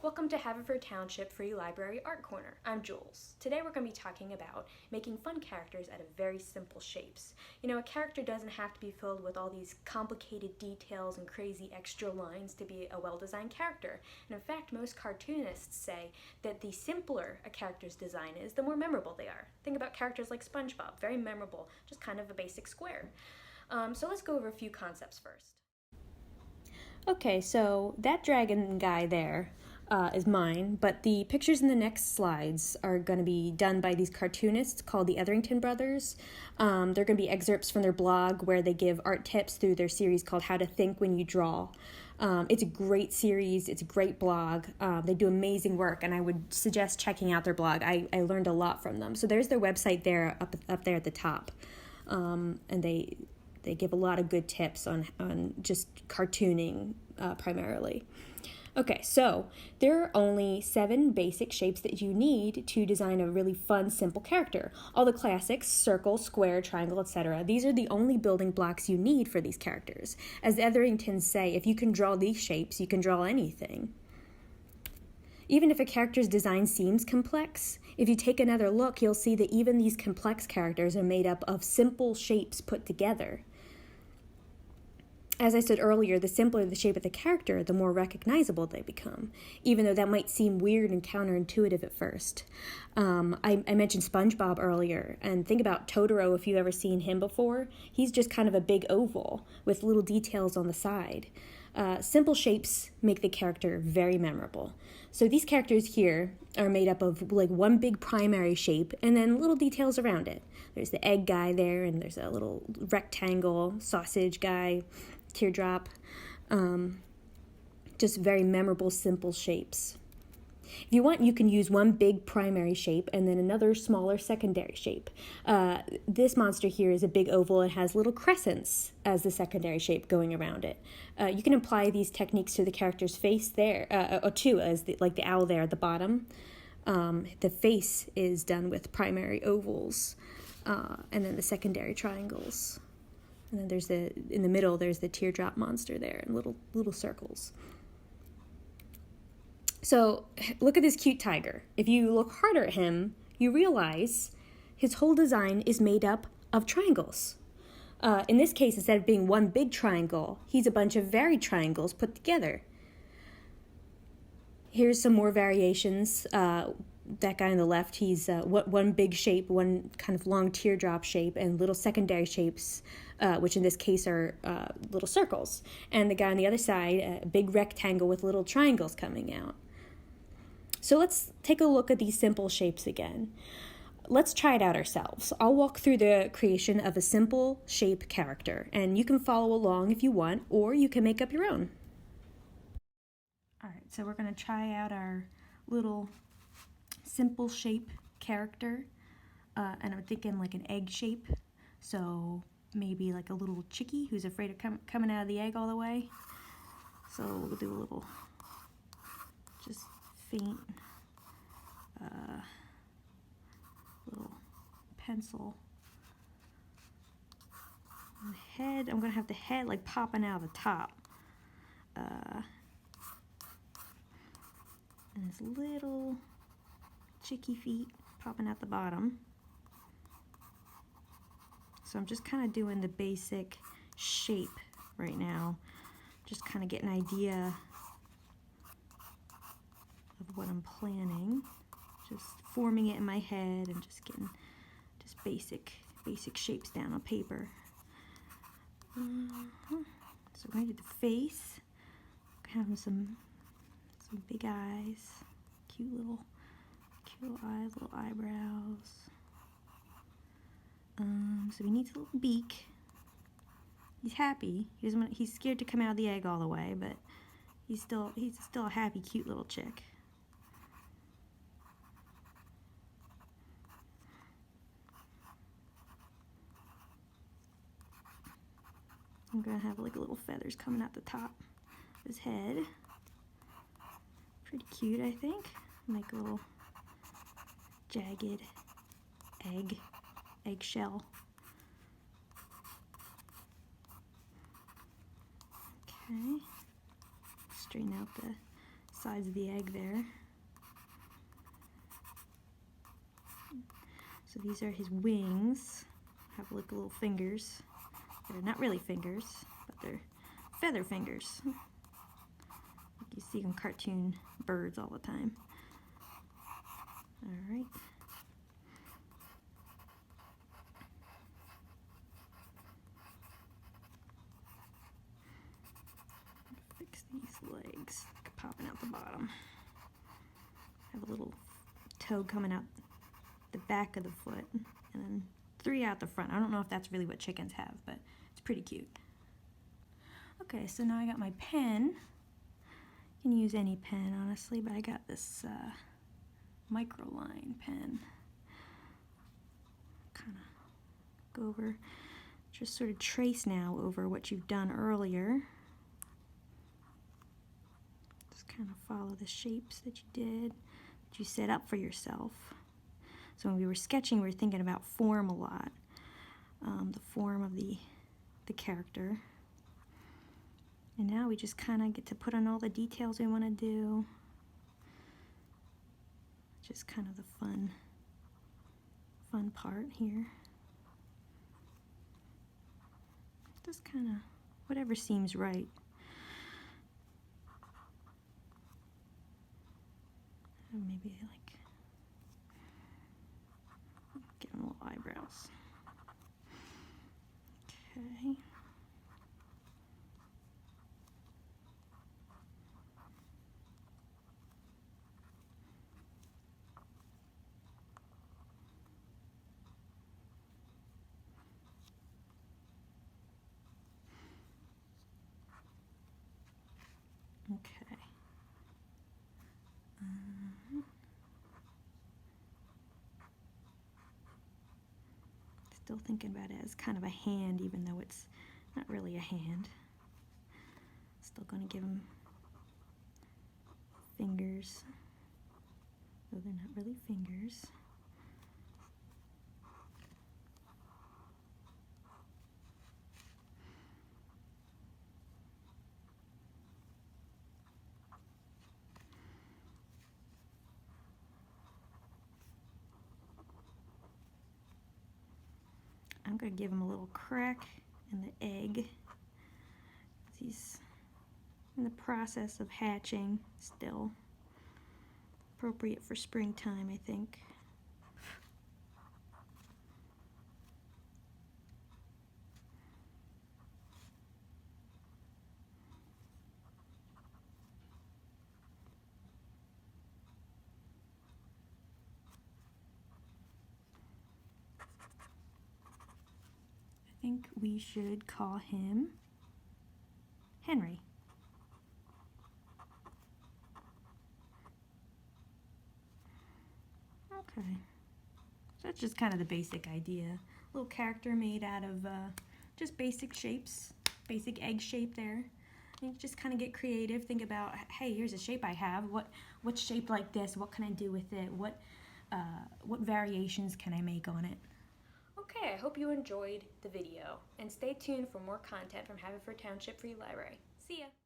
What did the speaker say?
Welcome to Haverford Township Free Library Art Corner. I'm Jules. Today we're going to be talking about making fun characters out of very simple shapes. You know, a character doesn't have to be filled with all these complicated details and crazy extra lines to be a well-designed character. And in fact, most cartoonists say that the simpler a character's design is, the more memorable they are. Think about characters like SpongeBob, very memorable, just kind of a basic square. So let's go over a few concepts first. Okay, so that dragon guy there is mine, but the pictures in the next slides are going to be done by these cartoonists called the Etherington Brothers. They're going to be excerpts from their blog where they give art tips through their series called How to Think When You Draw. It's a great series. It's a great blog. They do amazing work, and I would suggest checking out their blog. I learned a lot from them. So there's their website there, up there at the top, and they give a lot of good tips on just cartooning primarily. Okay, so there are only 7 basic shapes that you need to design a really fun, simple character. All the classics, circle, square, triangle, etc. These are the only building blocks you need for these characters. As the Etheringtons say, if you can draw these shapes, you can draw anything. Even if a character's design seems complex, if you take another look, you'll see that even these complex characters are made up of simple shapes put together. As I said earlier, the simpler the shape of the character, the more recognizable they become, even though that might seem weird and counterintuitive at first. I mentioned SpongeBob earlier, and think about Totoro if you've ever seen him before. He's just kind of a big oval with little details on the side. Simple shapes make the character very memorable. So these characters here are made up of like one big primary shape and then little details around it. There's the egg guy there, and there's a little rectangle sausage guy, teardrop, just very memorable, simple shapes. If you want, you can use one big primary shape and then another smaller secondary shape. This monster here is a big oval and has little crescents as the secondary shape going around it. You can apply these techniques to the character's face there, or too, as like the owl there at the bottom. The face is done with primary ovals, and then the secondary triangles. And then there's in the middle, there's the teardrop monster there in little circles. So look at this cute tiger. If you look harder at him, you realize his whole design is made up of triangles. In this case, instead of being one big triangle, he's a bunch of varied triangles put together. Here's some more variations. That guy on the left, he's one big shape, one kind of long teardrop shape, and little secondary shapes, which in this case are little circles. And the guy on the other side, a big rectangle with little triangles coming out. So let's take a look at these simple shapes again. Let's try it out ourselves. I'll walk through the creation of a simple shape character, and you can follow along if you want, or you can make up your own. All right, so we're going to try out our little simple shape character, and I'm thinking like an egg shape, so maybe like a little chickie who's afraid of coming out of the egg all the way. So we'll do a little just faint little pencil on the head. I'm gonna have the head like popping out of the top, and his little chicky feet popping out the bottom. So I'm just kind of doing the basic shape right now, just kind of get an idea of what I'm planning, just forming it in my head and just getting just basic shapes down on paper. So we're going to do the face, having some big eyes, cute little eyes, little eyebrows. So he needs a little beak. He's happy. He's scared to come out of the egg all the way, but he's still a happy, cute little chick. I'm gonna have like little feathers coming out the top of his head. Pretty cute, I think. Make a little jagged eggshell. Okay. Straighten out the sides of the egg there. So these are his wings. Have like little fingers. They're not really fingers, but they're feather fingers. Like you see on cartoon birds all the time. All right. Fix these legs popping out the bottom. Have a little toe coming out the back of the foot, and then 3 out the front. I don't know if that's really what chickens have, but it's pretty cute. Okay, so now I got my pen. You can use any pen, honestly, but I got this microline pen. Kind of go over, just sort of trace now over what you've done earlier. Just kind of follow the shapes that you did, that you set up for yourself. So when we were sketching, we were thinking about form a lot, the form of the character. And now we just kind of get to put on all the details we want to do. Just kind of the fun part here. Just kind of whatever seems right. Maybe like give him little eyebrows. Okay. Okay. Still thinking about it as kind of a hand, even though it's not really a hand. Still going to give him fingers, though they're not really fingers. I'm going to give him a little crack in the egg. He's in the process of hatching still. Appropriate for springtime, I think. I think we should call him Henry. Okay, so that's just kind of the basic idea. A little character made out of just basic shapes, basic egg shape there. And you just kind of get creative, think about, hey, here's a shape I have. What's shaped like this? What can I do with it? What variations can I make on it? Okay, I hope you enjoyed the video, and stay tuned for more content from Haverford Township Free Library. See ya!